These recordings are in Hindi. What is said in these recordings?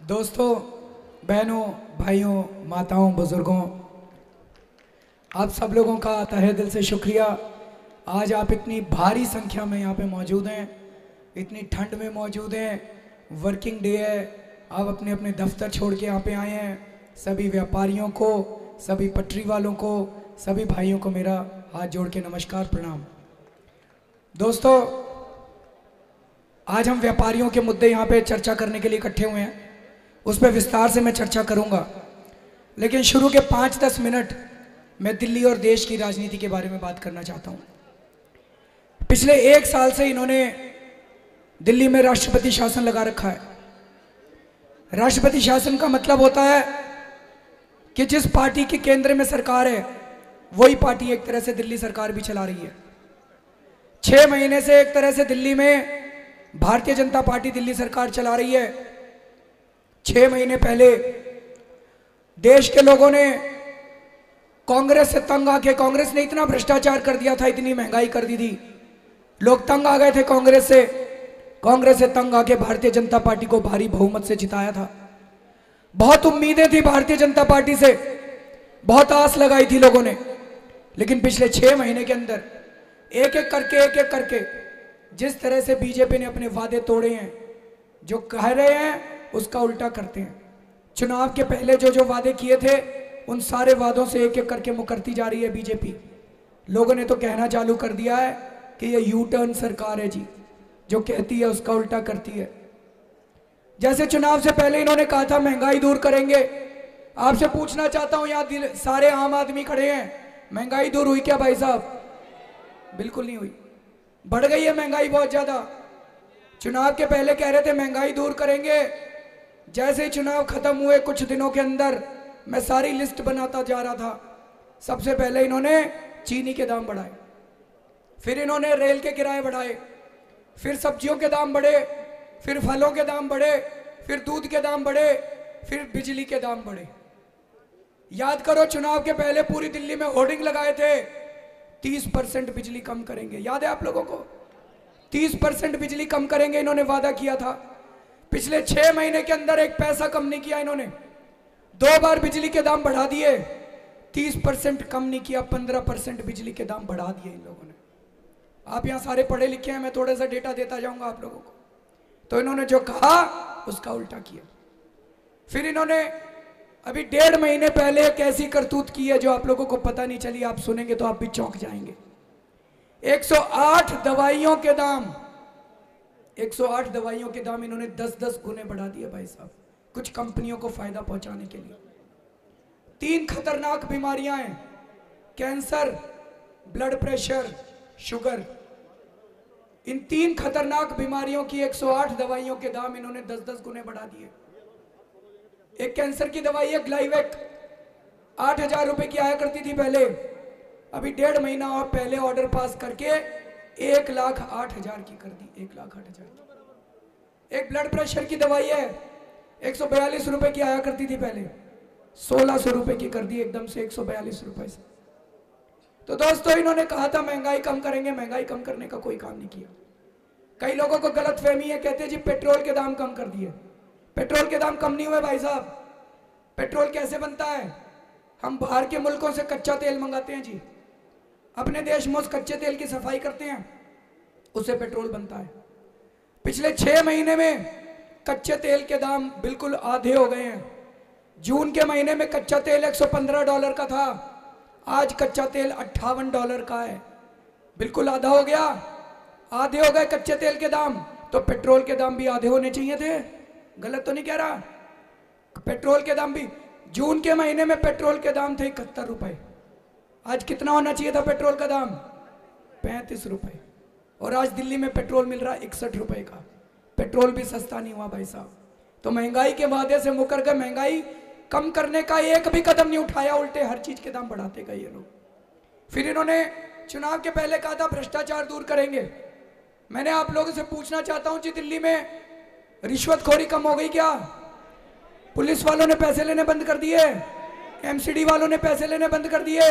दोस्तों, बहनों, भाइयों, माताओं, बुजुर्गों, आप सब लोगों का तहे दिल से शुक्रिया। आज आप इतनी भारी संख्या में यहाँ पे मौजूद हैं, इतनी ठंड में मौजूद हैं, वर्किंग डे है, आप अपने अपने दफ्तर छोड़ के यहाँ पे आए हैं। सभी व्यापारियों को, सभी पटरी वालों को, सभी भाइयों को मेरा हाथ जोड़ के नमस्कार, प्रणाम। दोस्तों, आज हम व्यापारियों के मुद्दे यहाँ पे चर्चा करने के लिए इकट्ठे हुए हैं, उस पर विस्तार से मैं चर्चा करूँगा। लेकिन शुरू के 5-10 मिनट मैं दिल्ली और देश की राजनीति के बारे में बात करना चाहता हूँ। पिछले 1 साल से इन्होंने दिल्ली में राष्ट्रपति शासन लगा रखा है। राष्ट्रपति शासन का मतलब होता है कि जिस पार्टी की केंद्र में सरकार है वही पार्टी एक तरह से दिल्ली सरकार भी चला रही है। 6 महीने से एक तरह से दिल्ली में भारतीय जनता पार्टी दिल्ली सरकार चला रही है। 6 महीने पहले देश के लोगों ने कांग्रेस से तंग आके, कांग्रेस ने इतना भ्रष्टाचार कर दिया था, इतनी महंगाई कर दी थी, लोग तंग आ गए थे कांग्रेस से। कांग्रेस से तंग आके भारतीय जनता पार्टी को भारी बहुमत से जिताया था। बहुत उम्मीदें थी भारतीय जनता पार्टी से, बहुत आस लगाई थी लोगों ने। लेकिन पिछले 6 महीने के अंदर एक एक करके जिस तरह से बीजेपी ने अपने वादे तोड़े हैं, जो कह रहे हैं उसका उल्टा करते हैं। चुनाव के पहले जो वादे किए थे उन सारे वादों से एक एक करके मुकरती जा रही है बीजेपी। लोगों ने तो कहना चालू कर दिया है कि ये यू टर्न सरकार है जी, जो कहती है उसका उल्टा करती है। जैसे चुनाव से पहले इन्होंने कहा था महंगाई दूर करेंगे। आपसे पूछना चाहता हूं, यहाँ सारे आम आदमी खड़े हैं, महंगाई दूर हुई क्या भाई साहब? बिल्कुल नहीं हुई, बढ़ गई है महंगाई बहुत ज्यादा। चुनाव के पहले कह रहे थे महंगाई दूर करेंगे, जैसे ही चुनाव खत्म हुए कुछ दिनों के अंदर मैं सारी लिस्ट बनाता जा रहा था। सबसे पहले इन्होंने चीनी के दाम बढ़ाए, फिर इन्होंने रेल के किराए बढ़ाए, फिर सब्जियों के दाम बढ़े, फिर फलों के दाम बढ़े, फिर दूध के दाम बढ़े, फिर बिजली के दाम बढ़े। याद करो, चुनाव के पहले पूरी दिल्ली में होर्डिंग लगाए थे 30% बिजली कम करेंगे। याद है आप लोगों को? 30% बिजली कम करेंगे इन्होंने वादा किया था। पिछले 6 महीने के अंदर एक पैसा कम नहीं किया इन्होंने। 2 बार बिजली के दाम बढ़ा दिए, 30% कम नहीं किया, 15% बिजली के दाम बढ़ा दिए इन लोगों ने। आप यहाँ सारे पढ़े लिखे हैं, मैं थोड़ा सा डेटा देता जाऊंगा आप लोगों को। तो इन्होंने जो कहा उसका उल्टा किया। फिर इन्होंने अभी 1.5 महीने पहले एक ऐसी करतूत की है जो आप लोगों को पता नहीं चली, आप सुनेंगे तो आप भी चौंक जाएंगे। 108 दवाइयों के दाम, 108 दवाइयों के दाम इन्होंने 10-10 गुने बढ़ा दिए भाई साहब, कुछ कंपनियों को फायदा पहुंचाने के लिए। 3 खतरनाक बीमारियां हैं, कैंसर, ब्लड प्रेशर, शुगर। इन 3 खतरनाक बीमारियों की 108 दवाइयों के दाम इन्होंने 10-10 गुने बढ़ा दिए। एक कैंसर की दवाई है ग्लाइवेक, 8,000 रुपए की आया करती थी पहले, अभी 1.5 महीना और पहले ऑर्डर पास करके 1,08,000 की कर दी, 1,08,000 की। एक ब्लड प्रेशर की दवाई है, 142 रुपए की आया करती थी पहले, 1,600 रुपए की कर दी एकदम से 142 रुपए से। तो दोस्तों, इन्होंने कहा था महंगाई कम करेंगे, महंगाई कम करने का कोई काम नहीं किया। कई लोगों को गलत फहमी है, कहते हैं जी पेट्रोल के दाम कम कर दिए। पेट्रोल के दाम कम नहीं हुए भाई साहब। पेट्रोल कैसे बनता है? हम बाहर के मुल्कों से कच्चा तेल मंगाते हैं जी, अपने देश में उस कच्चे तेल की सफाई करते हैं, उससे पेट्रोल बनता है। पिछले 6 महीने में कच्चे तेल के दाम बिल्कुल आधे हो गए हैं। जून के महीने में कच्चा तेल $115 का था, आज कच्चा तेल $58 का है, बिल्कुल आधा हो गया। आधे हो गए कच्चे तेल के दाम, तो पेट्रोल के दाम भी आधे होने चाहिए थे। गलत तो नहीं कह रहा? पेट्रोल के दाम भी, जून के महीने में पेट्रोल के दाम थे 71 रुपए, आज कितना होना चाहिए था पेट्रोल का दाम? 35 रुपए। और आज दिल्ली में पेट्रोल मिल रहा है 61 रुपए का। पेट्रोल भी सस्ता नहीं हुआ भाई साहब। तो महंगाई के वादे से मुकर गए, महंगाई कम करने का एक भी कदम नहीं उठाया, उल्टे हर चीज के दाम बढ़ाते गए ये लोग। फिर इन्होंने चुनाव के पहले कहा था भ्रष्टाचार दूर करेंगे। मैंने आप लोगों से पूछना चाहता हूं जी, दिल्ली में रिश्वतखोरी कम हो गई क्या? पुलिस वालों ने पैसे लेने बंद कर दिए, एमसीडी वालों ने पैसे लेने बंद कर दिए,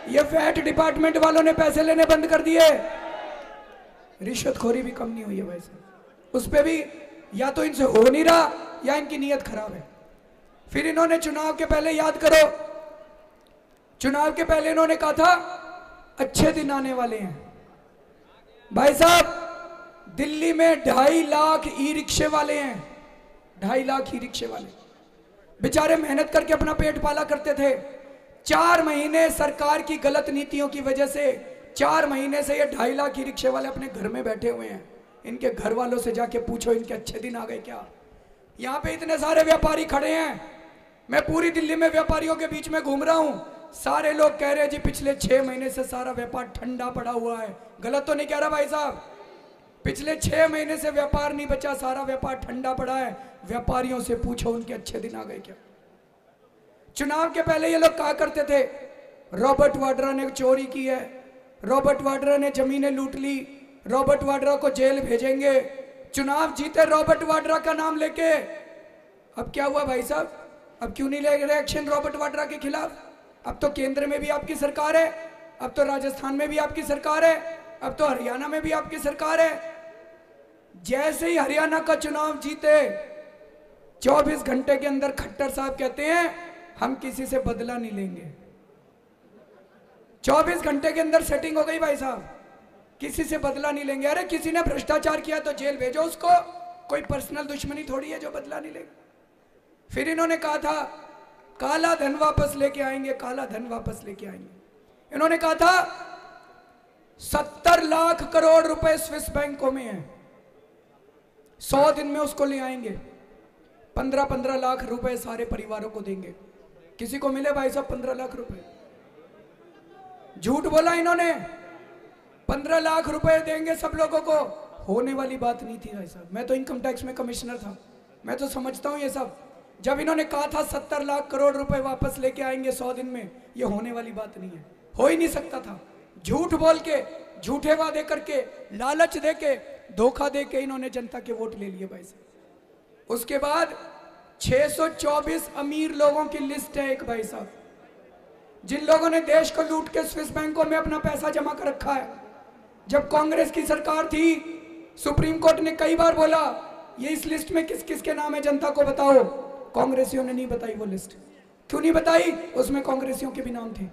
ये वैट डिपार्टमेंट वालों ने पैसे लेने बंद कर दिए। रिश्वतखोरी भी कम नहीं हुई है भाई साहब। उस पर भी या तो इनसे हो नहीं रहा या इनकी नीयत खराब है। फिर इन्होंने चुनाव के पहले, याद करो, चुनाव के पहले इन्होंने कहा था अच्छे दिन आने वाले हैं। भाई साहब, दिल्ली में 2.5 लाख ई रिक्शे वाले हैं, 2.5 लाख ई रिक्शे वाले, बेचारे मेहनत करके अपना पेट पाला करते थे। 4 महीने सरकार की गलत नीतियों की वजह से 4 महीने से ये 2.5 लाख ई रिक्शे वाले अपने घर में बैठे हुए हैं। इनके घर वालों से जाके पूछो इनके अच्छे दिन आ गए क्या? यहाँ पे इतने सारे व्यापारी खड़े हैं, मैं पूरी दिल्ली में व्यापारियों के बीच में घूम रहा हूँ, सारे लोग कह रहे हैं जी पिछले 6 महीने से सारा व्यापार ठंडा पड़ा हुआ है। गलत तो नहीं कह रहा भाई साहब? पिछले 6 महीने से व्यापार नहीं बचा, सारा व्यापार ठंडा पड़ा है। व्यापारियों से पूछो उनके अच्छे दिन आ गए क्या? चुनाव के पहले ये लोग कहा करते थे रॉबर्ट वाड्रा ने चोरी की है, रॉबर्ट वाड्रा ने जमीनें लूट ली, रॉबर्ट वाड्रा को जेल भेजेंगे। चुनाव जीते रॉबर्ट वाड्रा का नाम लेके, अब क्या हुआ भाई साहब? अब क्यों नहीं ले रहे एक्शन रॉबर्ट वाड्रा के खिलाफ? अब तो केंद्र में भी आपकी सरकार है, अब तो राजस्थान में भी आपकी सरकार है, अब तो हरियाणा में भी आपकी सरकार है। जैसे ही हरियाणा का चुनाव जीते 24 घंटे के अंदर खट्टर साहब कहते हैं हम किसी से बदला नहीं लेंगे। 24 घंटे के अंदर सेटिंग हो गई भाई साहब, किसी से बदला नहीं लेंगे। अरे किसी ने भ्रष्टाचार किया तो जेल भेजो उसको, कोई पर्सनल दुश्मनी थोड़ी है जो बदला नहीं लेंगे। फिर इन्होंने कहा था काला धन वापस लेके आएंगे, काला धन वापस लेके आएंगे। इन्होंने कहा था 70 लाख करोड़ रुपए स्विस बैंकों में है, 100 दिन में उसको ले आएंगे, 15-15 लाख रुपए सारे परिवारों को देंगे। किसी को मिले भाई साहब 15 लाख रुपए? झूठ बोला इन्होंने, 15 लाख रुपए देंगे सब लोगों को। होने वाली बात नहीं थी भाई साहब। मैं तो इनकम टैक्स में कमिश्नर था, मैं तो समझता हूं ये सब। जब इन्होंने कहा था 70 लाख करोड़ रुपए वापस लेके आएंगे 100 दिन में, ये होने वाली बात नहीं है, हो ही नहीं सकता था। झूठ बोल के, झूठे वादे करके, लालच देके, धोखा देके इन्होंने जनता के वोट ले लिए भाई साहब। उसके बाद 624 अमीर लोगों की लिस्ट है एक भाई साहब, जिन लोगों ने देश को लूट के स्विस बैंकों में अपना पैसा जमा कर रखा है। जब कांग्रेस की सरकार थी, सुप्रीम कोर्ट ने कई बार बोला ये इस लिस्ट में किस किस के नाम है जनता को बताओ। कांग्रेसियों ने नहीं बताई वो लिस्ट। क्यों नहीं बताई? उसमें कांग्रेसियों के भी नाम थे,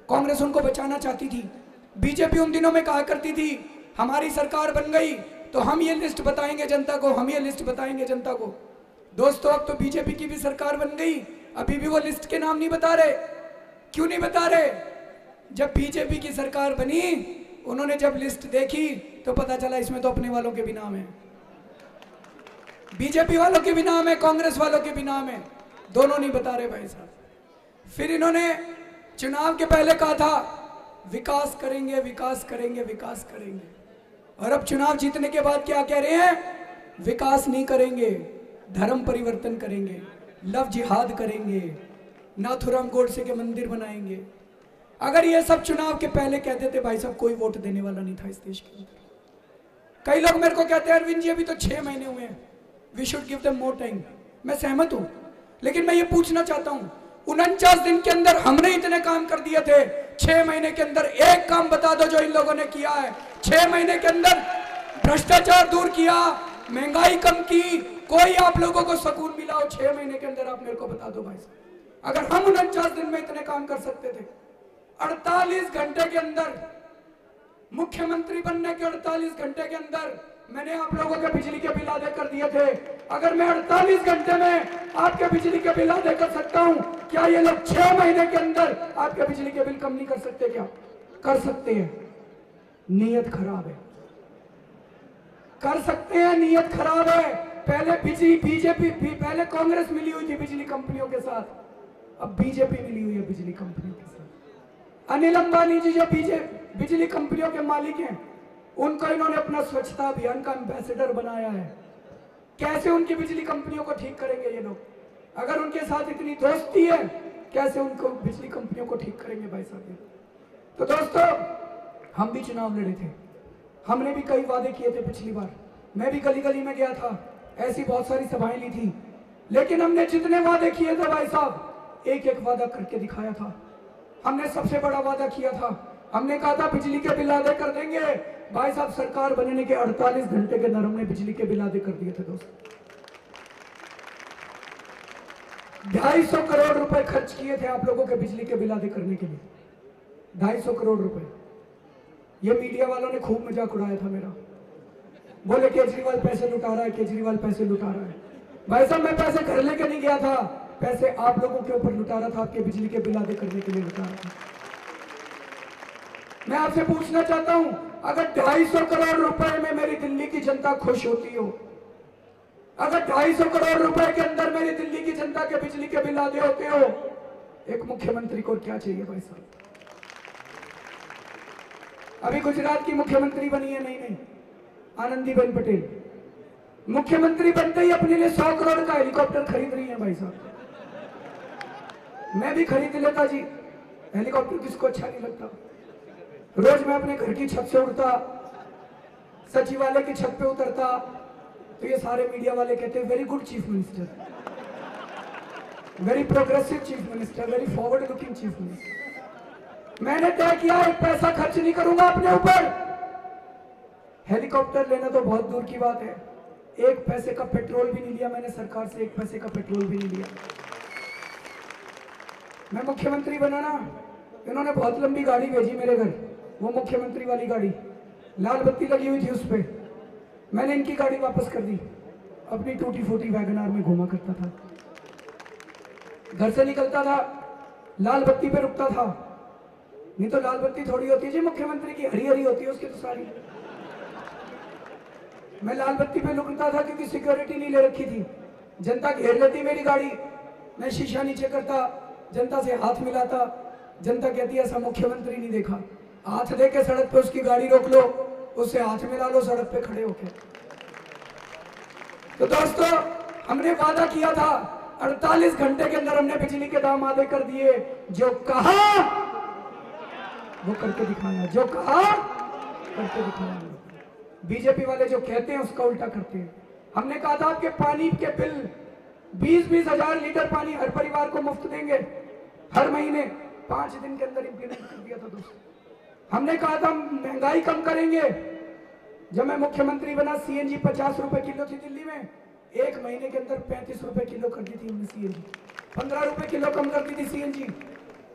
कांग्रेस उनको बचाना चाहती थी। बीजेपी उन दिनों में कहा करती थी हमारी सरकार बन गई तो हम ये लिस्ट बताएंगे जनता को, हम ये लिस्ट बताएंगे जनता को। दोस्तों अब तो बीजेपी की भी सरकार बन गई, अभी भी वो लिस्ट के नाम नहीं बता रहे। क्यों नहीं बता रहे? जब बीजेपी की सरकार बनी, उन्होंने जब लिस्ट देखी तो पता चला इसमें तो अपने वालों के भी नाम है, बीजेपी वालों के भी नाम है, कांग्रेस वालों के भी नाम है, दोनों नहीं बता रहे भाई साहब। फिर इन्होंने चुनाव के पहले कहा था विकास करेंगे, विकास करेंगे, विकास करेंगे, और अब चुनाव जीतने के बाद क्या कह रहे हैं? विकास नहीं करेंगे, धर्म परिवर्तन करेंगे, लव जिहाद करेंगे, नाथुराम गोडसे के मंदिर बनाएंगे। अगर ये सब चुनाव के पहले कहते थे भाई साहब, कोई वोट देने वाला नहीं था इस देश के अंदर। कई लोग मेरे को कहते हैं अरविंद जी अभी तो 6 महीने हुए हैं, we should give them more time. मैं सहमत हूं, लेकिन मैं ये पूछना चाहता हूं 49 दिन के अंदर हमने इतने काम कर दिए थे, 6 महीने के अंदर एक काम बता दो जो इन लोगों ने किया है। 6 महीने के अंदर भ्रष्टाचार दूर किया, महंगाई कम की, कोई आप लोगों को सुकून मिला हो 6 महीने के अंदर? आप मेरे को बता दो भाई साहब। अगर हम 49 दिन में इतने काम कर सकते थे, 48 घंटे के अंदर, मुख्यमंत्री बनने के 48 घंटे के अंदर मैंने आप लोगों के बिजली के बिल आधे कर दिए थे। अगर मैं 48 घंटे में आपके बिजली के बिल आधे कर सकता हूं, क्या ये लोग 6 महीने के अंदर आपके बिजली के बिल कम नहीं कर सकते? क्या कर सकते हैं? नीयत खराब है, कर सकते हैं, नीयत खराब है। पहले बीजेपी, पहले कांग्रेस मिली हुई थी बिजली कंपनियों के साथ, अब बीजेपी मिली हुई है बिजली कंपनियों के साथ। अनिल अंबानी जी जो बिजली कंपनियों के मालिक हैं, उनको इन्होंने अपना स्वच्छता अभियान का एम्बेसडर बनाया है। कैसे उनकी बिजली कंपनियों को ठीक करेंगे ये लोग? अगर उनके साथ इतनी दोस्ती है, कैसे उनको बिजली कंपनियों को ठीक करेंगे भाई साहब? तो दोस्तों हम भी चुनाव लड़े थे, हमने भी कई वादे किए थे। पिछली बार मैं भी गली गली में गया था, ऐसी बहुत सारी सभाएं ली थी, लेकिन हमने जितने वादे किए थे भाई साहब, एक एक वादा करके दिखाया था। हमने सबसे बड़ा वादा किया था, हमने कहा था बिजली के बिल आधे कर देंगे। भाई साहब सरकार बनने के 48 घंटे के अंदर हमने बिजली के बिल आधे कर दिए थे दोस्तों। 250 करोड़ रुपए खर्च किए थे आप लोगों के बिजली के बिल आदि करने के लिए, 250 करोड़ रुपए। ये मीडिया वालों ने खूब मजाक उड़ाया था मेरा, बोले केजरीवाल पैसे लुटा रहा है, केजरीवाल पैसे लुटा रहा है। भाई साहब मैं पैसे घर लेके नहीं गया था, पैसे आप लोगों के ऊपर लुटा रहा था, आपके बिजली के बिल आदि करने के लिए लुटा रहा था। मैं आपसे पूछना चाहता हूं, अगर 250 करोड़ रुपए में मेरी दिल्ली की जनता खुश होती हो, अगर 250 करोड़ रुपए के अंदर मेरी दिल्ली की जनता के बिजली के बिल आदि होते हो, एक मुख्यमंत्री को क्या चाहिए भाई साहब? अभी गुजरात की मुख्यमंत्री बनी है, नहीं आनंदीबेन पटेल, मुख्यमंत्री बनते ही अपने लिए 100 करोड़ का हेलीकॉप्टर खरीद रही है भाई साहब। मैं भी खरीद लेता जी, हेलीकॉप्टर किसको अच्छा नहीं लगता। रोज मैं अपने घर की छत से उड़ता, सचिवालय की छत पे उतरता, तो ये सारे मीडिया वाले कहते हैं very good chief minister, very progressive chief minister, very forward looking chief minister. मैंने तय किया एक पैसा खर्च नहीं करूंगा अपने ऊपर। हेलीकॉप्टर लेना तो बहुत दूर की बात है, एक पैसे का पेट्रोल भी नहीं लिया मैंने सरकार से, एक पैसे का पेट्रोल भी नहीं लिया। मैं मुख्यमंत्री बना ना, इन्होंने बहुत लंबी गाड़ी भेजी मेरे घर, वो मुख्यमंत्री वाली गाड़ी, लाल बत्ती लगी हुई थी उस पर। मैंने इनकी गाड़ी वापस कर दी, अपनी टूटी फूटी वैगनार में घूमा करता था, घर से निकलता था लाल बत्ती पे रुकता था। नहीं तो लाल बत्ती थोड़ी होती है जी मुख्यमंत्री की, हरी हरी होती है उसकी तो सारी। मैं लाल बत्ती पे रुकता था क्योंकि सिक्योरिटी नहीं ले रखी थी, जनता घेर लेती मेरी गाड़ी, मैं शीशा नीचे करता, जनता से हाथ मिलाता, जनता कहती है ऐसा मुख्यमंत्री नहीं देखा। हाथ दे के सड़क पे उसकी गाड़ी रोक लो, उससे हाथ मिला लो सड़क पे खड़े होके। तो दोस्तों हमने वादा किया था, 48 घंटे के अंदर हमने बिजली के दाम आधे कर दिए, जो कहा वो करके दिखाया, जो कहा करके दिखाया। बीजेपी वाले जो कहते हैं उसका उल्टा करते हैं। हमने कहा था आपके पानी के बिल 20-20 हजार लीटर पानी हर परिवार को मुफ्त देंगे हर महीने, 5 दिन के अंदर इंप्लीमेंट कर दिया था दोस्तों। हमने कहा था महंगाई कम करेंगे, जब मैं मुख्यमंत्री बना सीएनजी 50 रुपए किलो थी दिल्ली में, एक महीने के अंदर 35 रुपए किलो कर दी थी हमने सीएनजी, 15 रुपए किलो कम कर दी थी सीएनजी।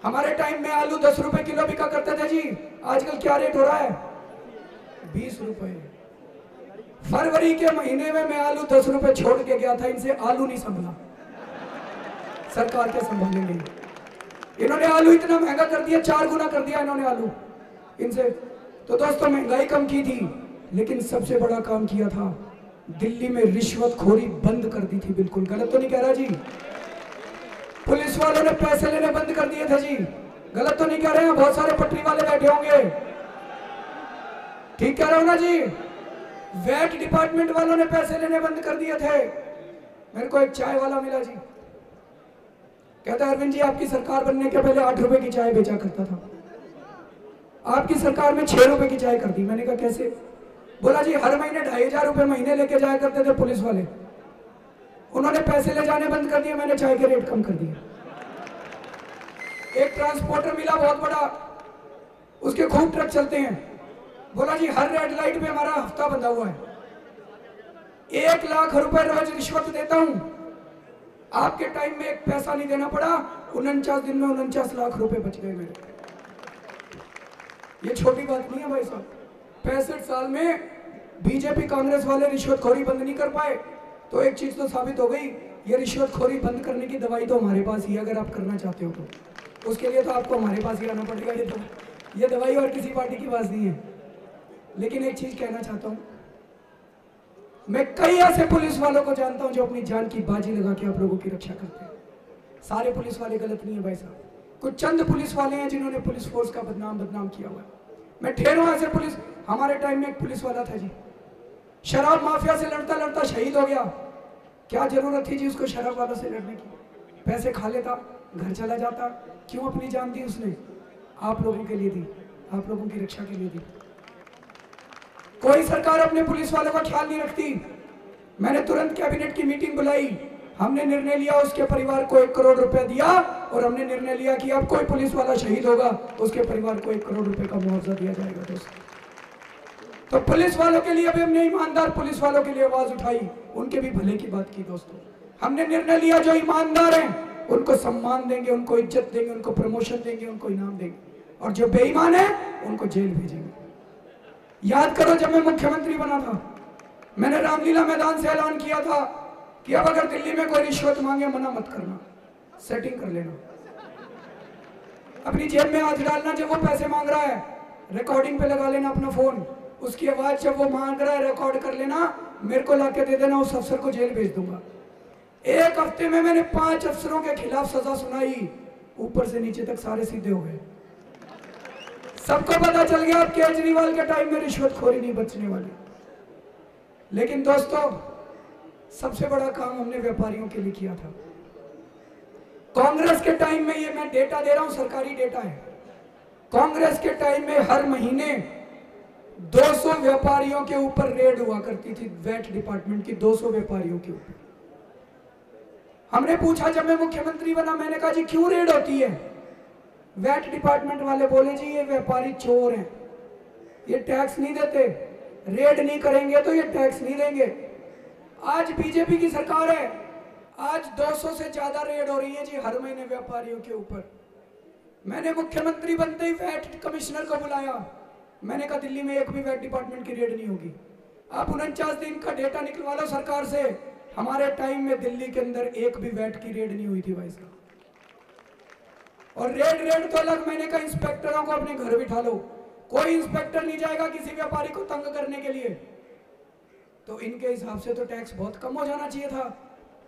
हमारे टाइम में आलू 10 रुपए किलो बिका करते थे जी, आजकल क्या रेट हो रहा है? 20 रुपए। फरवरी के महीने में मैं आलू 10 रुपए छोड़ के गया था, इनसे आलू नहीं संभला, सरकार के संभालेंगे। इन्होंने आलू इतना महंगा कर दिया, 4 गुना कर दिया इन्होंने आलू इनसे। तो दोस्तों महंगाई कम की थी, लेकिन सबसे बड़ा काम किया था, दिल्ली में रिश्वतखोरी बंद कर दी थी। बिल्कुल गलत तो नहीं कह रहा जी? पुलिस वालों ने पैसे लेने बंद कर दिए थे जी, गलत तो नहीं कह रहे हैं? बहुत सारे पटरी वाले बैठे होंगे, ठीक कह रहा हूं ना जी? वैट डिपार्टमेंट वालों ने पैसे लेने बंद कर दिए थे। मेरे को एक चाय वाला मिला जी, कहता है अरविंद जी आपकी सरकार बनने के पहले 8 रुपए की चाय बेचा करता था, आपकी सरकार में 6 रुपए की चाय कर दी। मैंने कहा कैसे? बोला जी हर महीने 2500 रुपए महीने लेके जाया करते थे पुलिस वाले, उन्होंने पैसे ले जाने बंद कर दिए, मैंने चाय के रेट कम कर दिए। एक ट्रांसपोर्टर मिला बहुत बड़ा, उसके खूब ट्रक चलते हैं, बोला जी हर रेड लाइट पे हमारा हफ्ता बंधा हुआ है, 1 लाख रुपए रोज रिश्वत देता हूं, आपके टाइम में एक पैसा नहीं देना पड़ा, 49 दिन में 49 लाख रुपए बच गए मेरे। ये छोटी बात नहीं है भाई साहब। 65 साल में बीजेपी कांग्रेस वाले रिश्वतखोरी बंद नहीं कर पाए, तो एक चीज तो साबित हो गई, ये रिश्वतखोरी बंद करने की दवाई तो हमारे पास ही है। अगर आप करना चाहते हो तो उसके लिए तो आपको हमारे पास ही आना पड़ेगा, ये दवाई और किसी पार्टी के पास नहीं है। लेकिन एक चीज कहना चाहता हूं, मैं कई ऐसे पुलिस वालों को जानता हूं जो अपनी जान की बाजी लगा के आप लोगों की रक्षा करते हैं। सारे पुलिस वाले गलत नहीं है भाई साहब, कुछ चंद पुलिस वाले हैं जिन्होंने पुलिस फोर्स का बदनाम किया हुआ है। मैं ठहरों ऐसे पुलिस, हमारे टाइम में एक पुलिस वाला था जी, शराब माफिया से लड़ता लड़ता शहीद हो गया। क्या जरूरत थी जी उसको शराब वालों से लड़ने की? पैसे खा लेता, घर चला जाता। क्यों अपनी जान दी उसने? आप लोगों के लिए दी, आप लोगों की रक्षा के लिए दी। कोई सरकार अपने पुलिस वालों का ख्याल नहीं रखती। मैंने तुरंत कैबिनेट की मीटिंग बुलाई, हमने निर्णय लिया उसके परिवार को 1 करोड़ रुपए दिया, और हमने निर्णय लिया कि अब कोई पुलिस वाला शहीद होगा उसके परिवार को 1 करोड़ रुपए का मुआवजा दिया जाएगा। दोस्तों तो पुलिस वालों के लिए भी हमने ईमानदार पुलिस वालों के लिए आवाज उठाई, उनके भी भले की बात की। दोस्तों हमने निर्णय लिया जो ईमानदार हैं उनको सम्मान देंगे, उनको इज्जत देंगे, उनको प्रमोशन देंगे, उनको इनाम देंगे, और जो बेईमान है उनको जेल भेजेंगे। याद करो, जब मैं मुख्यमंत्री बना था, मैंने रामलीला मैदान से ऐलान किया था कि अब अगर दिल्ली में कोई रिश्वत मांगे मना मत करना, सेटिंग कर लेना, अपनी जेब में हाथ डालना। जब वो पैसे मांग रहा है रिकॉर्डिंग पे लगा लेना अपना फोन, उसकी आवाज जब वो मांग रहा है रिकॉर्ड कर लेना, मेरे को लाके दे देना, उस अफसर को जेल भेज दूंगा। एक हफ्ते में मैंने 5 अफसरों के खिलाफ सजा सुनाई, ऊपर से नीचे तक सारे सीधे हो गए। सबको पता चल गया अब केजरीवाल के टाइम में रिश्वतखोरी नहीं बचने वाली। लेकिन दोस्तों, सबसे बड़ा काम हमने व्यापारियों के लिए किया था। कांग्रेस के टाइम में, ये मैं डेटा दे रहा हूं, सरकारी डेटा है, कांग्रेस के टाइम में हर महीने 200 व्यापारियों के ऊपर रेड हुआ करती थी, वैट डिपार्टमेंट की 200 व्यापारियों के ऊपर। हमने पूछा जब मैं मुख्यमंत्री बना, मैंने कहा जी क्यों रेड होती है? वैट डिपार्टमेंट वाले बोले जी ये व्यापारी चोर हैं, ये टैक्स नहीं देते, रेड नहीं करेंगे तो ये टैक्स नहीं देंगे। आज बीजेपी की सरकार है, आज 200 से ज्यादा रेड हो रही है जी हर महीने व्यापारियों के ऊपर। मैंने मुख्यमंत्री बनते ही वैट कमिश्नर को बुलाया, मैंने कहा दिल्ली में एक भी वैट डिपार्टमेंट की रेड नहीं होगी, आप 49 दिन का डेटा निकलवा लो सरकार से। हमारे टाइम में दिल्ली के अंदर एक भी वैट की रेड नहीं हुई थी भाई साहब। और रेड तो अलग, मैंने कहा इंस्पेक्टरों को अपने घर बिठा लो, कोई इंस्पेक्टर नहीं जाएगा किसी व्यापारी को तंग करने के लिए। तो इनके हिसाब से तो टैक्स बहुत कम हो जाना चाहिए था,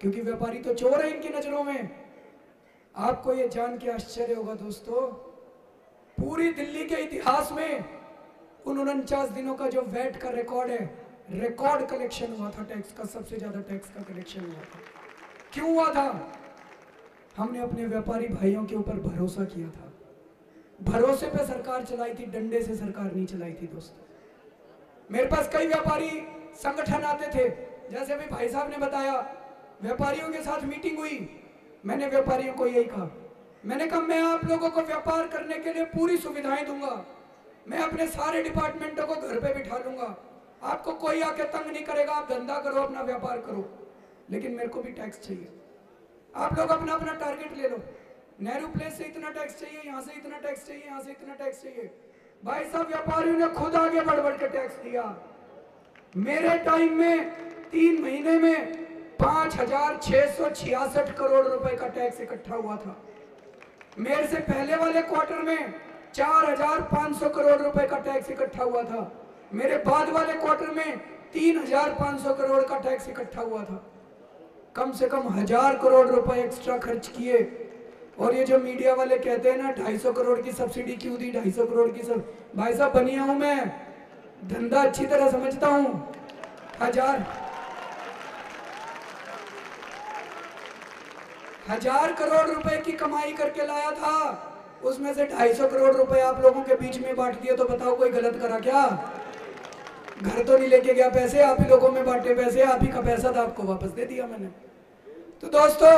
क्योंकि व्यापारी तो चोर है इनकी नजरों में। आपको ये जान के आश्चर्य होगा दोस्तों, पूरी दिल्ली के इतिहास में उन 49 दिनों का जो वैट का रिकॉर्ड है, रिकॉर्ड कलेक्शन हुआ था टैक्स का, सबसे ज्यादा टैक्स का कलेक्शन हुआ था। क्यों हुआ था? हमने अपने व्यापारी भाइयों के ऊपर भरोसा किया था। भरोसे पे सरकार चलाई थी, डंडे से सरकार नहीं चलाई थी दोस्तों। मेरे पास कई व्यापारी संगठन आते थे, जैसे भी भाई साहब ने बताया, व्यापारियों के साथ मीटिंग हुई, मैंने व्यापारियों को यही कहा, मैंने कहा मैं आप लोगों को व्यापार करने के लिए पूरी सुविधाएं दूंगा, मैं अपने सारे डिपार्टमेंटों को घर पे बिठा लूंगा, आपको कोई आके तंग नहीं करेगा, आप धंधा करो, अपना व्यापार करो, लेकिन मेरे को भी टैक्स चाहिए। आप लोग अपना अपना टारगेट ले लो, नेहरू प्लेस से इतना टैक्स चाहिए, यहाँ से इतना टैक्स चाहिए, यहाँ से इतना टैक्स चाहिए। भाई साहब व्यापारियों ने खुद आगे बढ़ बढ़ के टैक्स दिया। मेरे टाइम में 3 महीने में 5,666 करोड़ रुपए का टैक्स इकट्ठा हुआ था। मेरे से पहले वाले क्वार्टर में 4,500 करोड़ रुपए का टैक्स इकट्ठा हुआ था। मेरे बाद वाले क्वार्टर में 3,500 करोड़ का टैक्स इकट्ठा हुआ था। कम से कम 1,000 करोड़ रुपए एक्स्ट्रा खर्च किए। और ये जो मीडिया वाले कहते हैं ना 250 करोड़ की सब्सिडी क्यों दी, 250 करोड़ की सब, भाई साहब बनिया हूं मैं, धंधा अच्छी तरह समझता हूं। 1,000 करोड़ रुपए की कमाई करके लाया था, उसमें से 250 करोड़ रुपए आप लोगों के बीच में बांट दिए, तो बताओ कोई गलत करा क्या? घर तो नहीं लेके गया पैसे, आप ही लोगों में बांटे पैसे, आप ही का पैसा था, आपको वापस दे दिया मैंने। तो दोस्तों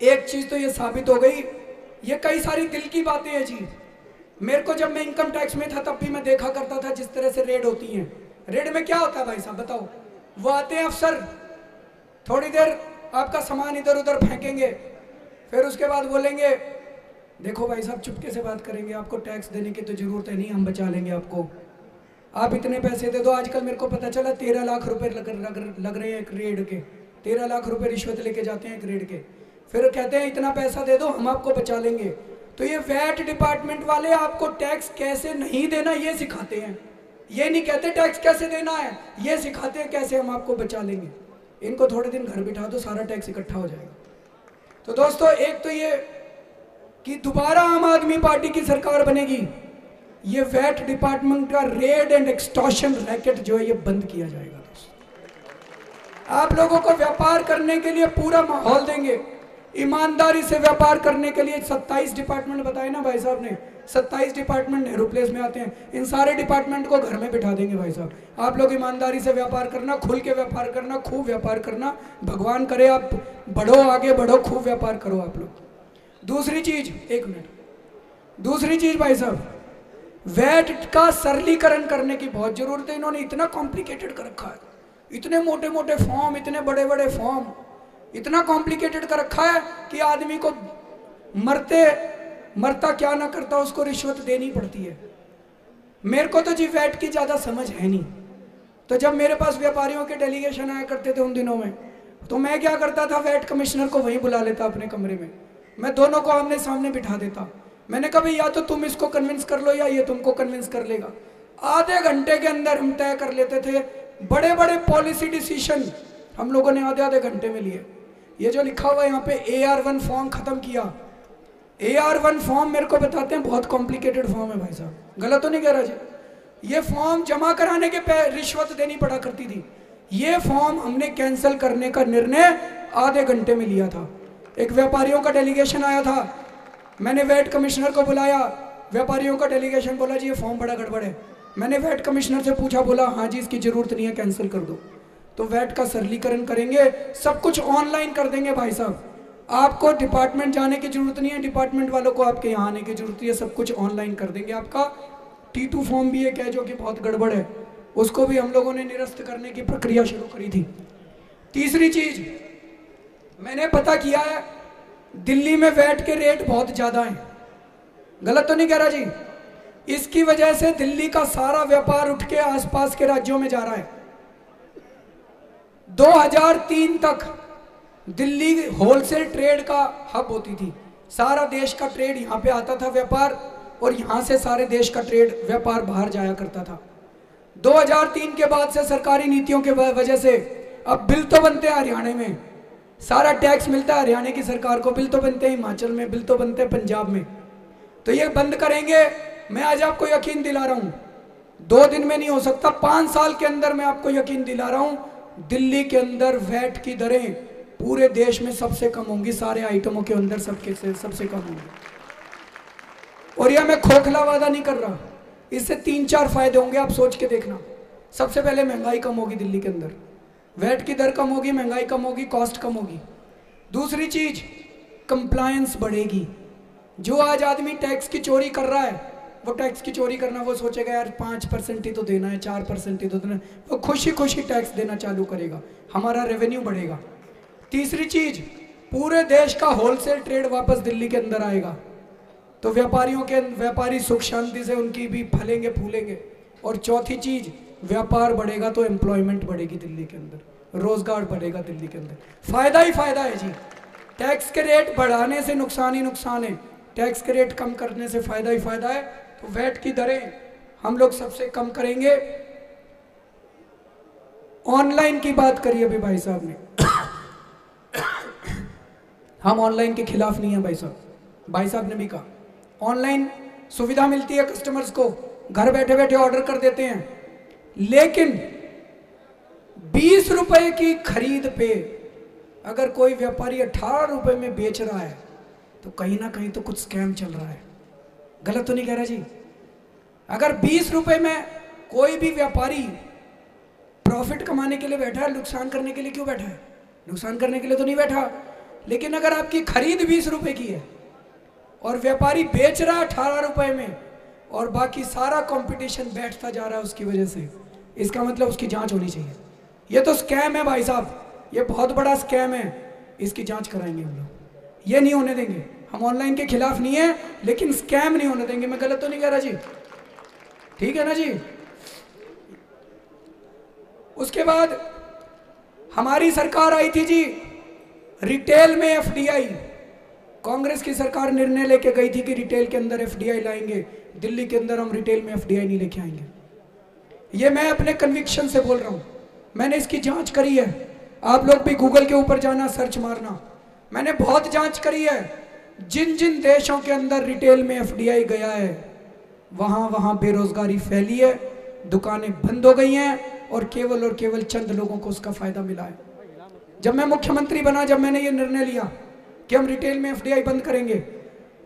एक चीज तो ये साबित हो गई, ये कई सारी दिल की बातें हैं जी। मेरे को जब मैं इनकम टैक्स में था तब भी मैं देखा करता था जिस तरह से रेड होती हैं। रेड में क्या होता है भाई साहब बताओ? वो आते हैं अफसर, थोड़ी देर आपका सामान इधर उधर फेंकेंगे, फिर उसके बाद बोलेंगे देखो भाई साहब चुपके से बात करेंगे, आपको टैक्स देने की तो जरूरत है नहीं, हम बचा लेंगे आपको, आप इतने पैसे दे दो। आजकल मेरे को पता चला 13 लाख रुपए लग रहे हैं एक रेड के, 13 लाख रुपए रिश्वत लेके जाते हैं एक रेड के, फिर कहते हैं इतना पैसा दे दो हम आपको बचा लेंगे। तो ये वैट डिपार्टमेंट वाले आपको टैक्स कैसे नहीं देना ये सिखाते हैं, ये नहीं कहते टैक्स कैसे देना है, ये सिखाते हैं कैसे हम आपको बचा लेंगे। इनको थोड़े दिन घर बिठा दो, सारा टैक्स इकट्ठा हो जाएगा। तो दोस्तों एक तो ये कि दोबारा आम आदमी पार्टी की सरकार बनेगी, ये वैट डिपार्टमेंट का रेड एंड एक्सटॉर्शन रैकेट जो है ये बंद किया जाएगा। दोस्तों आप लोगों को व्यापार करने के लिए पूरा माहौल देंगे, ईमानदारी से व्यापार करने के लिए 27 डिपार्टमेंट बताए ना भाई साहब ने, 27 डिपार्टमेंट नेहरू प्लेस में आते हैं, इन सारे डिपार्टमेंट को घर में बिठा देंगे भाई साहब। आप लोग ईमानदारी से व्यापार करना, खुल के व्यापार करना, खूब व्यापार करना, भगवान करे आप बढ़ो, आगे बढ़ो, खूब व्यापार करो आप लोग। दूसरी चीज, एक मिनट, दूसरी चीज भाई साहब, वैट का सरलीकरण करने की बहुत जरूरत है। इन्होंने इतना कॉम्प्लिकेटेड कर रखा है, इतने मोटे मोटे फॉर्म, इतने बड़े बड़े फॉर्म, इतना कॉम्प्लिकेटेड कर रखा है कि आदमी को मरता क्या ना करता उसको रिश्वत देनी पड़ती है। मेरे को तो जी वैट की ज़्यादा समझ है नहीं, तो जब मेरे पास व्यापारियों के डेलीगेशन आया करते थे उन दिनों में, तो मैं क्या करता था, वैट कमिश्नर को वहीं बुला लेता अपने कमरे में, मैं दोनों को आमने सामने बिठा देता। मैंने कहा भाई या तो तुम इसको कन्विंस कर लो या ये तुमको कन्विंस कर लेगा। आधे घंटे के अंदर हम तय कर लेते थे। बड़े बड़े पॉलिसी डिसीजन हम लोगों ने आधे आधे घंटे में लिए। ये जो लिखा हुआ है यहाँ पे AR1 फॉर्म खत्म किया। AR1 फॉर्म मेरे को बताते हैं बहुत कॉम्प्लिकेटेड फॉर्म है भाई साहब, गलत तो नहीं कह रहा जी। ये फॉर्म जमा कराने के पे रिश्वत देनी पड़ा करती थी। ये फॉर्म हमने कैंसिल करने का निर्णय आधे घंटे में लिया था। एक व्यापारियों का डेलीगेशन आया था, मैंने वैट कमिश्नर को बुलाया, व्यापारियों का डेलीगेशन बोला जी ये फॉर्म बड़ा गड़बड़ है। मैंने वैट कमिश्नर से पूछा, बोला हाँ जी इसकी जरूरत नहीं है, कैंसिल कर दो। तो वैट का सरलीकरण करेंगे, सब कुछ ऑनलाइन कर देंगे भाई साहब। आपको डिपार्टमेंट जाने की जरूरत नहीं है, डिपार्टमेंट वालों को आपके यहाँ आने की जरूरत है, सब कुछ ऑनलाइन कर देंगे। आपका T2 फॉर्म भी एक है जो कि बहुत गड़बड़ है, उसको भी हम लोगों ने निरस्त करने की प्रक्रिया शुरू करी थी। तीसरी चीज मैंने पता किया है, दिल्ली में वैट के रेट बहुत ज्यादा हैं, गलत तो नहीं कह रहा जी। इसकी वजह से दिल्ली का सारा व्यापार उठ के आसपास के राज्यों में जा रहा है। 2003 तक दिल्ली होलसेल ट्रेड का हब होती थी, सारा देश का ट्रेड यहाँ पे आता था व्यापार, और यहाँ से सारे देश का ट्रेड व्यापार बाहर जाया करता था। 2003 के बाद से सरकारी नीतियों के वजह से अब बिल तो बनते हैं हरियाणा में, सारा टैक्स मिलता है हरियाणा की सरकार को, बिल तो बनते हैं हिमाचल में, बिल तो बनते हैं पंजाब में। तो ये बंद करेंगे। मैं आज आपको यकीन दिला रहा हूँ, 2 दिन में नहीं हो सकता, 5 साल के अंदर मैं आपको यकीन दिला रहा हूँ, दिल्ली के अंदर वैट की दरें पूरे देश में सबसे कम होंगी, सारे आइटमों के अंदर सबसे कम होंगी। और यह मैं खोखला वादा नहीं कर रहा, इससे 3-4 फायदे होंगे, आप सोच के देखना। सबसे पहले महंगाई कम होगी दिल्ली के अंदर, वैट की दर कम होगी, महंगाई कम होगी, कॉस्ट कम होगी। दूसरी चीज कंप्लायंस बढ़ेगी। जो आज आदमी टैक्स की चोरी कर रहा है, वो टैक्स की चोरी करना वो सोचेगा यार 5% ही तो देना है, 4% ही तो देना है, वो खुशी खुशी टैक्स देना चालू करेगा, हमारा रेवेन्यू बढ़ेगा। तीसरी चीज पूरे देश का होलसेल ट्रेड वापस दिल्ली के अंदर आएगा, तो व्यापारी सुख शांति से उनकी भी फलेंगे फूलेंगे। और चौथी चीज व्यापार बढ़ेगा तो एम्प्लॉयमेंट बढ़ेगी दिल्ली के अंदर, रोजगार बढ़ेगा दिल्ली के अंदर, फायदा ही फायदा है जी। टैक्स के रेट बढ़ाने से नुकसान ही नुकसान है, टैक्स के रेट कम करने से फायदा ही फायदा है। तो वैट की दरें हम लोग सबसे कम करेंगे। ऑनलाइन की बात करी अभी भाई साहब ने, हम ऑनलाइन के खिलाफ नहीं है भाई साहब ने भी कहा ऑनलाइन सुविधा मिलती है कस्टमर्स को, घर बैठे बैठे ऑर्डर कर देते हैं, लेकिन 20 रुपए की खरीद पे अगर कोई व्यापारी 18 रुपए में बेच रहा है तो कहीं ना कहीं तो कुछ स्कैम चल रहा है, गलत तो नहीं कह रहा जी। अगर 20 रुपए में कोई भी व्यापारी प्रॉफिट कमाने के लिए बैठा है, नुकसान करने के लिए क्यों बैठा है? नुकसान करने के लिए तो नहीं बैठा। लेकिन अगर आपकी खरीद 20 रुपए की है और व्यापारी बेच रहा है 18 रुपए में, और बाकी सारा कंपटीशन बैठता जा रहा है उसकी वजह से, इसका मतलब उसकी जांच होनी चाहिए। ये तो स्कैम है भाई साहब, ये बहुत बड़ा स्कैम है, इसकी जांच कराएंगे हम लोग, ये नहीं होने देंगे। हम ऑनलाइन के खिलाफ नहीं है, लेकिन स्कैम नहीं होने देंगे। मैं गलत तो नहीं कह रहा जी, ठीक है ना जी। उसके बाद हमारी सरकार आई थी जी, रिटेल में FDI, कांग्रेस की सरकार निर्णय लेके गई थी कि रिटेल के अंदर FDI लाएंगे, दिल्ली के अंदर हम रिटेल में FDI नहीं लेके आएंगे। ये मैं अपने कन्विक्शन से बोल रहा हूं, मैंने इसकी जांच करी है। आप लोग भी गूगल के ऊपर जाना, सर्च मारना, मैंने बहुत जांच करी है। जिन जिन देशों के अंदर रिटेल में FDI गया है, वहां बेरोजगारी फैली है, दुकानें बंद हो गई हैं, और केवल चंद लोगों को उसका फायदा मिला है। जब मैं मुख्यमंत्री बना, जब मैंने ये निर्णय लिया कि हम रिटेल में FDI बंद करेंगे,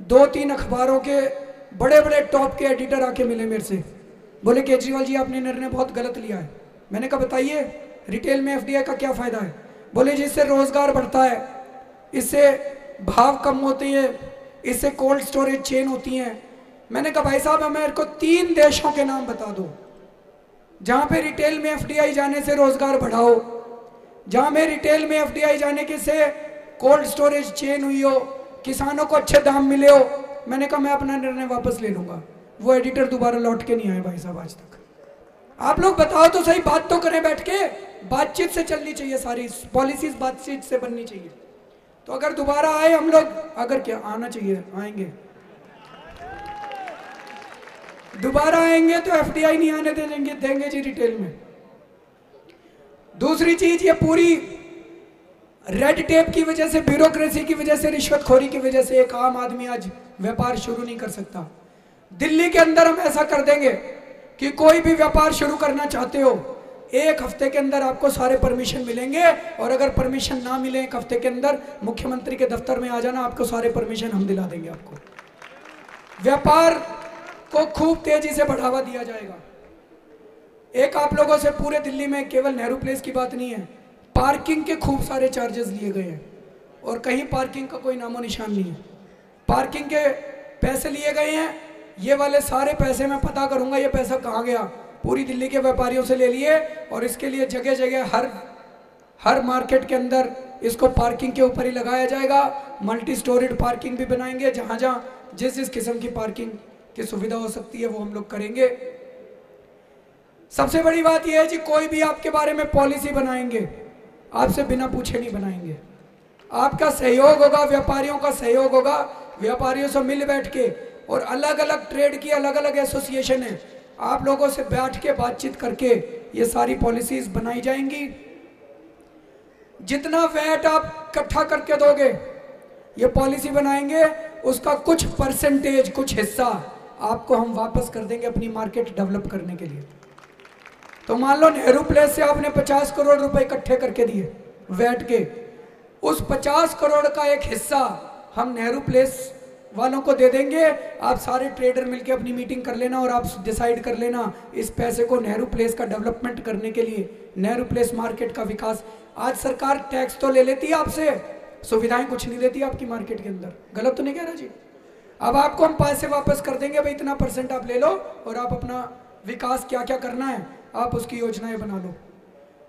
2-3 अखबारों के बड़े बड़े टॉप के एडिटर आके मिले मेरे से, बोले केजरीवाल जी आपने निर्णय बहुत गलत लिया है। मैंने कहा बताइए रिटेल में FDI का क्या फायदा है? बोले जिससे रोजगार बढ़ता है, इससे भाव कम होते हैं, इससे कोल्ड स्टोरेज चेन होती हैं। मैंने कहा भाई साहब मेरे को 3 देशों के नाम बता दो जहां पे रिटेल में FDI जाने से रोजगार बढ़ाओ। जहां में रिटेल में एफडीआई जाने के से कोल्ड स्टोरेज चेन हुई हो, किसानों को अच्छे दाम मिले हो, मैंने कहा मैं अपना निर्णय वापस ले लूंगा। वो एडिटर दोबारा लौट के नहीं आए भाई साहब आज तक। आप लोग बताओ तो सही, बात तो करें बैठ के, बातचीत से चलनी चाहिए, सारी पॉलिसीज बातचीत से बननी चाहिए। तो अगर दोबारा आए हम लोग, अगर क्या आना चाहिए, आएंगे दोबारा आएंगे तो एफडीआई नहीं आने देंगे जी रिटेल में। दूसरी चीज, ये पूरी रेड टेप की वजह से, ब्यूरोक्रेसी की वजह से, रिश्वतखोरी की वजह से एक आम आदमी आज व्यापार शुरू नहीं कर सकता। दिल्ली के अंदर हम ऐसा कर देंगे कि कोई भी व्यापार शुरू करना चाहते हो, एक हफ्ते के अंदर आपको सारे परमिशन मिलेंगे, और अगर परमिशन ना मिले एक हफ्ते के अंदर, मुख्यमंत्री के दफ्तर में आ जाना, आपको सारे परमिशन हम दिला देंगे। आपको व्यापार को खूब तेजी से बढ़ावा दिया जाएगा। एक आप लोगों से पूरे दिल्ली में, केवल नेहरू प्लेस की बात नहीं है, पार्किंग के खूब सारे चार्जेस लिए गए हैं और कहीं पार्किंग का कोई नामो निशान नहीं है। पार्किंग के पैसे लिए गए हैं, ये वाले सारे पैसे मैं पता करूंगा ये पैसा कहाँ गया, पूरी दिल्ली के व्यापारियों से ले लिए, और इसके लिए जगह जगह हर मार्केट के अंदर इसको पार्किंग के ऊपर ही लगाया जाएगा। मल्टी स्टोरीड पार्किंग भी बनाएंगे, जहाँ जहाँ जिस किस्म की पार्किंग की सुविधा हो सकती है वो हम लोग करेंगे। सबसे बड़ी बात यह है जी, कोई भी आपके बारे में पॉलिसी बनाएंगे, आपसे बिना पूछे नहीं बनाएंगे। आपका सहयोग होगा, व्यापारियों का सहयोग होगा, व्यापारियों से मिल बैठ के, और अलग अलग ट्रेड की अलग अलग एसोसिएशन है, आप लोगों से बैठ के बातचीत करके ये सारी पॉलिसीज बनाई जाएंगी। जितना वैट आप इकट्ठा करके दोगे, ये पॉलिसी बनाएंगे, उसका कुछ परसेंटेज, कुछ हिस्सा आपको हम वापस कर देंगे अपनी मार्केट डेवलप करने के लिए। तो मान लो नेहरू प्लेस से आपने 50 करोड़ रुपए इकट्ठे करके दिए वैट के, उस 50 करोड़ का एक हिस्सा हम नेहरू प्लेस वालों को दे देंगे। आप सारे ट्रेडर मिलकर अपनी मीटिंग कर लेना और आप डिसाइड कर लेना इस पैसे को नेहरू प्लेस का डेवलपमेंट करने के लिए, नेहरू प्लेस मार्केट का विकास। आज सरकार टैक्स तो ले लेती है आपसे, सुविधाएं कुछ नहीं देती आपकी मार्केट के अंदर। गलत तो नहीं कह रहा जी? अब आपको हम पैसे वापस कर देंगे, भाई इतना % आप ले लो और आप अपना विकास क्या क्या करना है आप उसकी योजनाएं बना लो।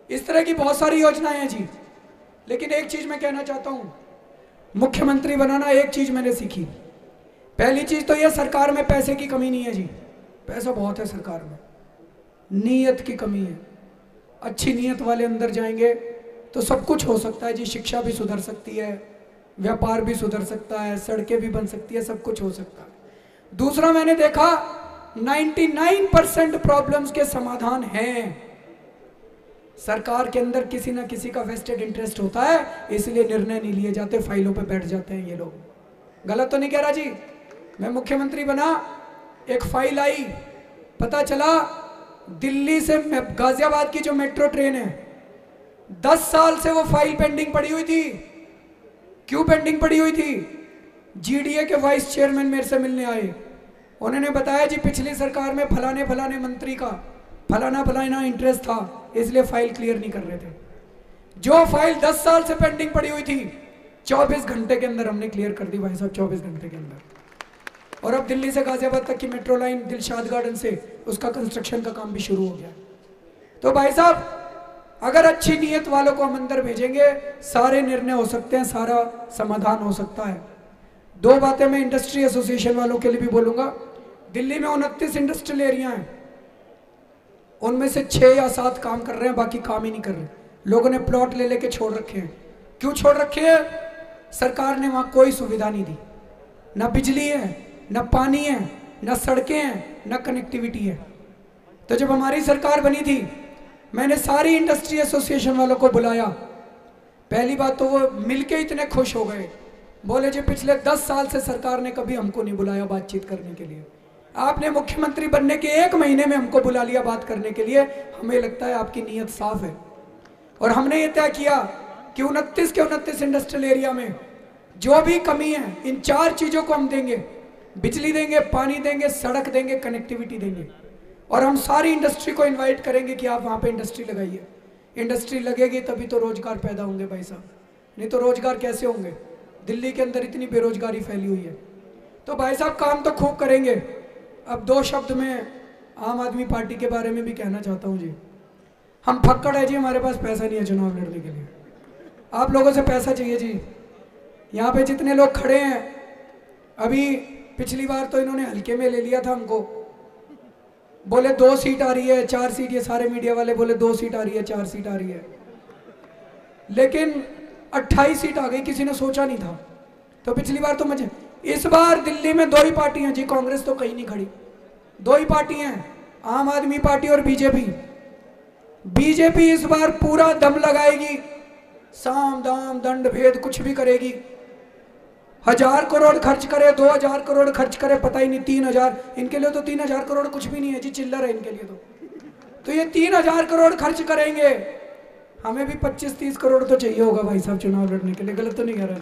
इस तरह की बहुत सारी योजनाएं हैं जी। लेकिन एक चीज मैं कहना चाहता हूं, मुख्यमंत्री बनाना एक चीज मैंने सीखी। पहली चीज तो यह, सरकार में पैसे की कमी नहीं है जी, पैसा बहुत है सरकार में, नीयत की कमी है। अच्छी नीयत वाले अंदर जाएंगे तो सब कुछ हो सकता है जी। शिक्षा भी सुधर सकती है, व्यापार भी सुधर सकता है, सड़कें भी बन सकती है, सब कुछ हो सकता है। दूसरा मैंने देखा 99% प्रॉब्लम्स के समाधान हैं। सरकार के अंदर किसी ना किसी का वेस्टेड इंटरेस्ट होता है, इसलिए निर्णय नहीं लिए जाते, फाइलों पे बैठ जाते हैं ये लोग। गलत तो नहीं कह रहा जी? मैं मुख्यमंत्री बना, एक फाइल आई, पता चला दिल्ली से गाजियाबाद की जो मेट्रो ट्रेन है, 10 साल से वो फाइल पेंडिंग पड़ी हुई थी। क्यों पेंडिंग पड़ी हुई थी? जीडीए के वाइस चेयरमैन मेरे से मिलने आए, उन्होंने बताया जी पिछली सरकार में फलाने फलाने मंत्री का फलाना इंटरेस्ट था, इसलिए फाइल क्लियर नहीं कर रहे थे। जो फाइल 10 साल से पेंडिंग पड़ी हुई थी, 24 घंटे के अंदर हमने क्लियर कर दी भाई साहब, 24 घंटे के अंदर। और अब दिल्ली से गाजियाबाद तक की मेट्रो लाइन दिलशाद गार्डन से उसका कंस्ट्रक्शन का काम भी शुरू हो गया। तो भाई साहब, अगर अच्छी नीयत वालों को हम अंदर भेजेंगे, सारे निर्णय हो सकते हैं, सारा समाधान हो सकता है। 2 बातें मैं इंडस्ट्री एसोसिएशन वालों के लिए भी बोलूंगा। दिल्ली में 29 इंडस्ट्रियल एरिया हैं, उनमें से 6 या 7 काम कर रहे हैं, बाकी काम ही नहीं कर रहे। लोगों ने प्लॉट ले लेके छोड़ रखे हैं। क्यों छोड़ रखे हैं? सरकार ने वहां कोई सुविधा नहीं दी, ना बिजली है, ना पानी है, ना सड़कें हैं, ना कनेक्टिविटी है। तो जब हमारी सरकार बनी थी, मैंने सारी इंडस्ट्री एसोसिएशन वालों को बुलाया। पहली बात तो वो मिलके इतने खुश हो गए, बोले जी पिछले 10 साल से सरकार ने कभी हमको नहीं बुलाया बातचीत करने के लिए, आपने मुख्यमंत्री बनने के 1 महीने में हमको बुला लिया बात करने के लिए, हमें लगता है आपकी नीयत साफ है। और हमने ये तय किया कि 29 के 29 इंडस्ट्रियल एरिया में जो भी कमी है, इन 4 चीजों को हम देंगे, बिजली देंगे, पानी देंगे, सड़क देंगे, कनेक्टिविटी देंगे। और हम सारी इंडस्ट्री को इन्वाइट करेंगे कि आप वहाँ पे इंडस्ट्री लगाइए। इंडस्ट्री लगेगी तभी तो रोजगार पैदा होंगे भाई साहब, नहीं तो रोजगार कैसे होंगे? दिल्ली के अंदर इतनी बेरोजगारी फैली हुई है। तो भाई साहब काम तो खूब करेंगे। अब 2 शब्द में आम आदमी पार्टी के बारे में भी कहना चाहता हूँ जी। हम फक्कड़ है जी, हमारे पास पैसा नहीं है चुनाव लड़ने के लिए। आप लोगों से पैसा चाहिए जी। यहाँ पे जितने लोग खड़े हैं, अभी पिछली बार तो इन्होंने हल्के में ले लिया था हमको, बोले 2 सीट आ रही है, 4 सीट, ये सारे मीडिया वाले बोले 2 सीट आ रही है, 4 सीट आ रही है, लेकिन 28 सीट आ गई, किसी ने सोचा नहीं था। तो पिछली बार तो मुझे, इस बार दिल्ली में 2 ही पार्टी हैं जी, कांग्रेस तो कहीं नहीं खड़ी, 2 ही पार्टी हैं, आम आदमी पार्टी और बीजेपी। बीजेपी इस बार पूरा दम लगाएगी, साम दाम दंड भेद कुछ भी करेगी, 1000 करोड़ खर्च करे, 2000 करोड़ खर्च करे, पता ही नहीं, 3000, इनके लिए तो 3000 करोड़ कुछ भी नहीं है जी, चिल्लर है इनके लिए तो ये 3000 करोड़ खर्च करेंगे। हमें भी 25-30 करोड़ तो चाहिए होगा भाई साहब चुनाव लड़ने के लिए, गलत तो नहीं कह रहा,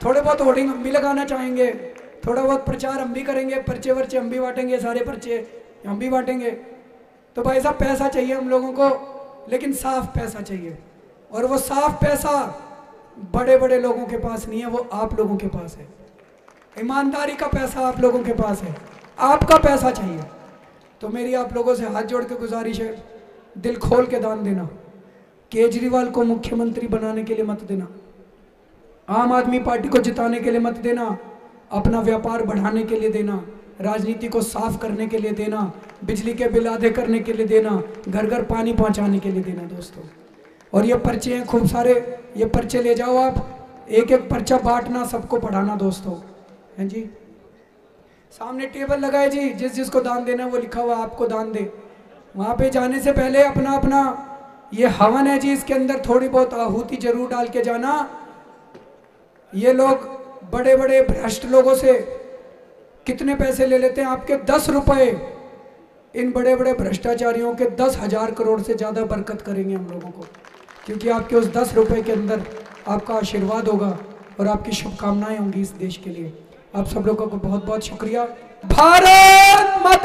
थोड़े बहुत होर्डिंग हम भी लगाना चाहेंगे, थोड़ा बहुत प्रचार हम भी करेंगे, पर्चे वर्चे हम भी बांटेंगे, सारे पर्चे हम भी बांटेंगे। तो भाई साहब पैसा चाहिए हम लोगों को, लेकिन साफ पैसा चाहिए, और वो साफ पैसा बड़े बड़े लोगों के पास नहीं है, वो आप लोगों के पास है। ईमानदारी का पैसा आप लोगों के पास है, आपका पैसा चाहिए। तो मेरी आप लोगों से हाथ जोड़ के गुजारिश है, दिल खोल के दान देना, केजरीवाल को मुख्यमंत्री बनाने के लिए मत देना, आम आदमी पार्टी को जिताने के लिए मत देना, अपना व्यापार बढ़ाने के लिए देना, राजनीति को साफ करने के लिए देना, बिजली के बिल आधे करने के लिए देना, घर घर पानी पहुंचाने के लिए देना दोस्तों। और ये पर्चे हैं खूब सारे, ये पर्चे ले जाओ आप, एक एक पर्चा बांटना, सबको पढ़ाना दोस्तों, हैं जी। सामने टेबल लगाए जी, जिस जिसको दान देना है वो लिखा हुआ आपको दान दे। वहाँ पे जाने से पहले अपना अपना ये हवन है जी, इसके अंदर थोड़ी बहुत आहुति जरूर डाल के जाना। ये लोग बड़े बड़े भ्रष्ट लोगों से कितने पैसे ले लेते हैं, आपके 10 रुपए इन बड़े बड़े भ्रष्टाचारियों के 10,000 करोड़ से ज़्यादा बरकत करेंगे हम लोगों को, क्योंकि आपके उस 10 रुपए के अंदर आपका आशीर्वाद होगा और आपकी शुभकामनाएं होंगी इस देश के लिए। आप सब लोगों को बहुत बहुत शुक्रिया। भारत माता